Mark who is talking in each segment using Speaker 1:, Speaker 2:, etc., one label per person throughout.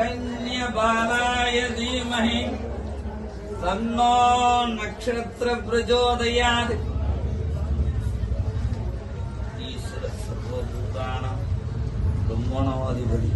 Speaker 1: हिरण्यबालाय धीमहि तन्नो नक्षत्र प्रचोदयात्। ईश्वर सर्वभूतानां ब्रह्मणोऽधिपति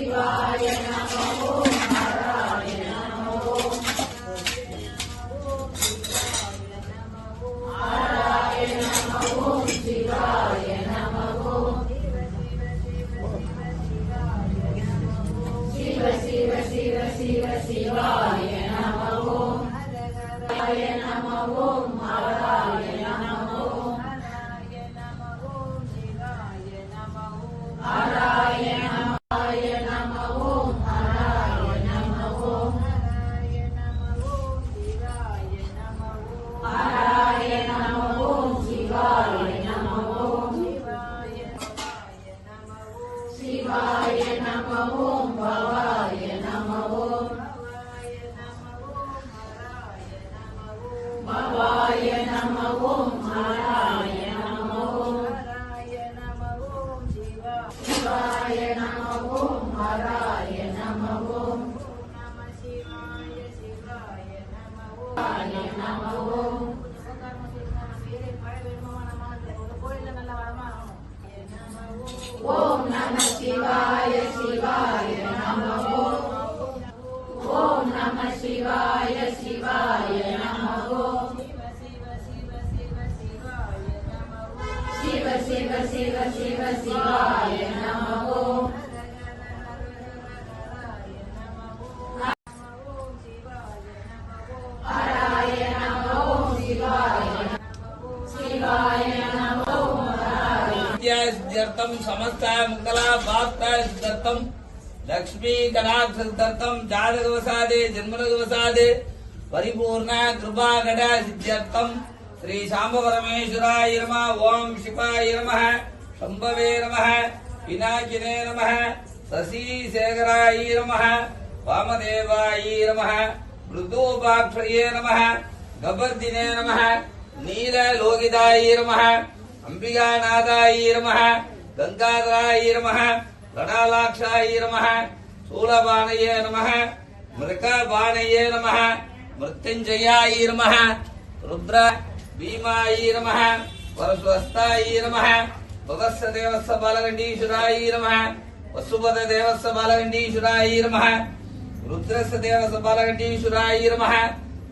Speaker 1: शिवाय नमो हराय नमो हराय नमो शिवाय नमो शिव शिव शिव शिव शिवाय नमो हराय नमो हराय नमो हराय नमो शिवाय नमो भवाय नमो भवाय नमो हराय नमो शिवाय नमो हराय नमो शिवाय नमो ओम नमः शिवाय शिवाय नमो ओम नमः शिवाय शिवाय नमो शिव शिव शिव शिव शिवाय नमो हराय नमो शिवाय शिवाय नमो सिद्ध्यर्थम समस्त मंगला प्राप्त सिद्ध्यर्थम लक्ष्मी कटाक्ष सिद्ध्यर्थम जातकवसादे जन्मनवसादे परिपूर्ण कृपा कटा सिद्ध्यर्थम श्री शांब परमेश्वराय नमः ओम शिवाय नमः शंभवे नमः पिनाकिने नमः शशि शेखराय नमः वामदेवाय नमः मृदुपाक्षये नमः गबर्दिने नमः नीललोकिताय नमः अंबिकानाथाय नमः गंगाधराय नमः गणालाक्षाय नमः शूलबाणये नमः मृगबाणये नमः मृत्युंजयाय नमः रुद्र भीमाय नमः परस्वस्ताय नमः भगस्य देवस्य बालगंडीश्वराय नमः वसुपद देवस्य बालगंडीश्वराय नमः रुद्रस्य देवस्य बालगंडीश्वराय नमः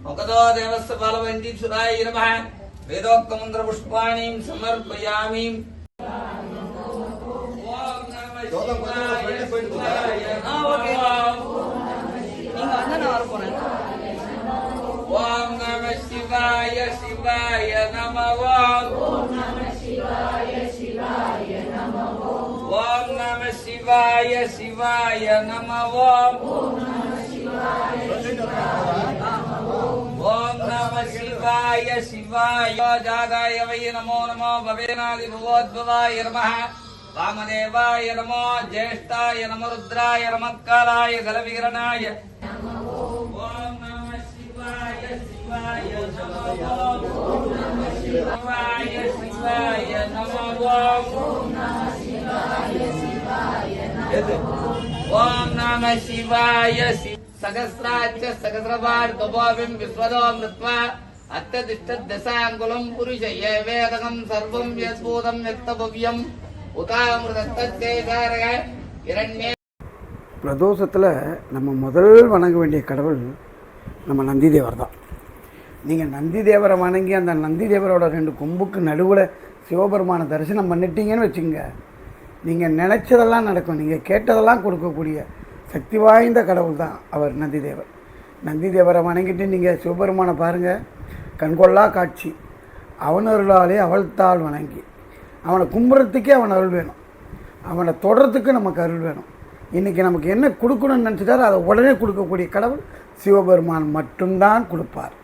Speaker 1: मगधो देवस्य बालगंडीश्वराय नमः वेदोक्त मंत्र पुष्पाणि समर्पयामि। ओम नमः शिवाय शिवाय नमः ओम नमः शिवाय शिवाय नमः ओम नमः शिवाय शिवाय नमः ओम नमः शिवाय ओम नमः शिवाय शिवाय जागाय वै नमो नमो भवेनादि भुवोद्भवाय नमः वामदेवाय नमो ज्येष्ठाय नमो रुद्राय नमः गलविहरणाय ओम नमः शिवाय शिवाय नमः ओम नमः शिवाय शिवाय नमः ओम नमः शिवाय शिवाय नमः ओम नमः शिवाय सहस्राच्च सहस्रपाद गवाविं विश्वदो मृत्वा अत्यतिष्ठदशाङ्गुलं पुरुषय वेदकं सर्वं यद्भूतं यत्तभव्यम् उतामृतत्तेजारय இரண்யே.
Speaker 2: பிரதோஷத்தில் நம்ம முதல் வணங்க வேண்டிய கடவுள் நம்ம நந்தி தேவர் தான். நீங்கள் நந்தி தேவரை வணங்கி அந்த நந்தி தேவரோட 2 கொம்புக்கு நடுவில் சிவபெருமான தரிசனம் பண்ணிட்டீங்கன்னு வச்சுங்க, நீங்கள் நினச்சதெல்லாம் நடக்கும், நீங்கள் கேட்டதெல்லாம் கொடுக்கக்கூடிய சக்தி வாய்ந்த கடவுள் தான் அவர் நந்தி தேவர். நந்தி தேவரை வணங்கிட்டு நீங்கள் சிவபெருமானை பாருங்கள், கண்கொள்ளா காட்சி. அவனருளாலே அவள்தாள் வணங்கி, அவனை கும்புறத்துக்கே அவன் அருள் வேணும், அவனை தொடர்றதுக்கு நமக்கு அருள் வேணும். இன்றைக்கி நமக்கு என்ன கொடுக்கணும்னு நினச்சிட்டாரோ அதை உடனே கொடுக்கக்கூடிய கடவுள் சிவபெருமான் மட்டும்தான் கொடுப்பார்.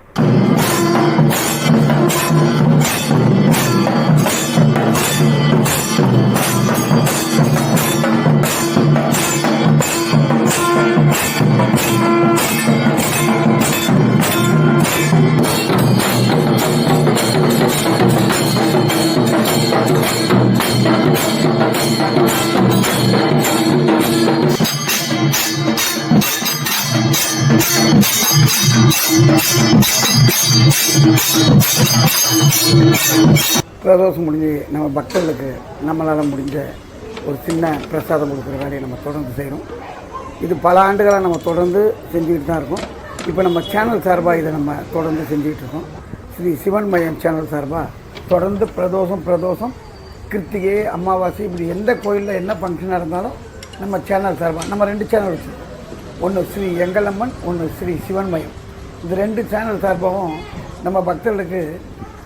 Speaker 2: பிரதோஷம் முடிஞ்சு நம்ம பக்தர்களுக்கு நம்மளால் முடிஞ்ச ஒரு சின்ன பிரசாதம் கொடுக்குற வேலையை நம்ம தொடர்ந்து செய்கிறோம். இது பல ஆண்டுகளாக நம்ம தொடர்ந்து செஞ்சுக்கிட்டு தான் இருக்கோம். இப்போ நம்ம சேனல் சார்பாக இதை நம்ம தொடர்ந்து செஞ்சுக்கிட்டு இருக்கோம். ஸ்ரீ சிவன் மையம் சேனல் சார்பாக தொடர்ந்து பிரதோஷம் கிருத்திகை அமாவாசை இப்படி எந்த கோயிலில் என்ன ஃபங்க்ஷனாக இருந்தாலும் நம்ம சேனல் சார்பாக நம்ம 2 சேனல் வச்சுருக்கோம். ஒன்று ஸ்ரீ எங்கலம்மன், ஒன்று ஸ்ரீ சிவன் மையம். இந்த 2 சேனல் சார்பாகவும் நம்ம பக்தர்களுக்கு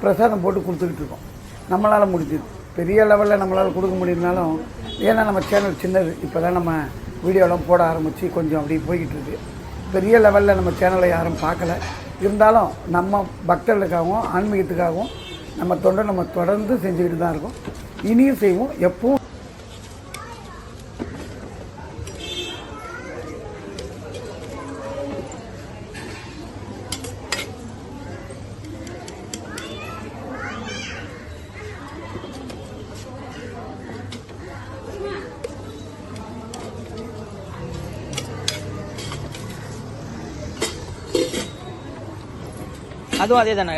Speaker 2: பிரசாதம் போட்டு கொடுத்துக்கிட்டு இருக்கோம். நம்மளால் முடிஞ்சது பெரிய லெவலில் நம்மளால் கொடுக்க முடியும்னாலும், ஏன்னா நம்ம சேனல் சின்னது, இப்போ தான் நம்ம வீடியோலாம் போட ஆரம்பித்து கொஞ்சம் அப்படி போய்கிட்டு இருக்குது. பெரிய லெவலில் நம்ம சேனலை யாரும் பார்க்கல. இருந்தாலும் நம்ம பக்தர்களுக்காகவும் ஆன்மீகத்துக்காகவும் நம்ம தொண்டை நம்ம தொடர்ந்து செஞ்சுக்கிட்டு தான் இருக்கோம். இனியும் செய்வோம். எப்பவும்
Speaker 3: அதுவும் அதே தானே.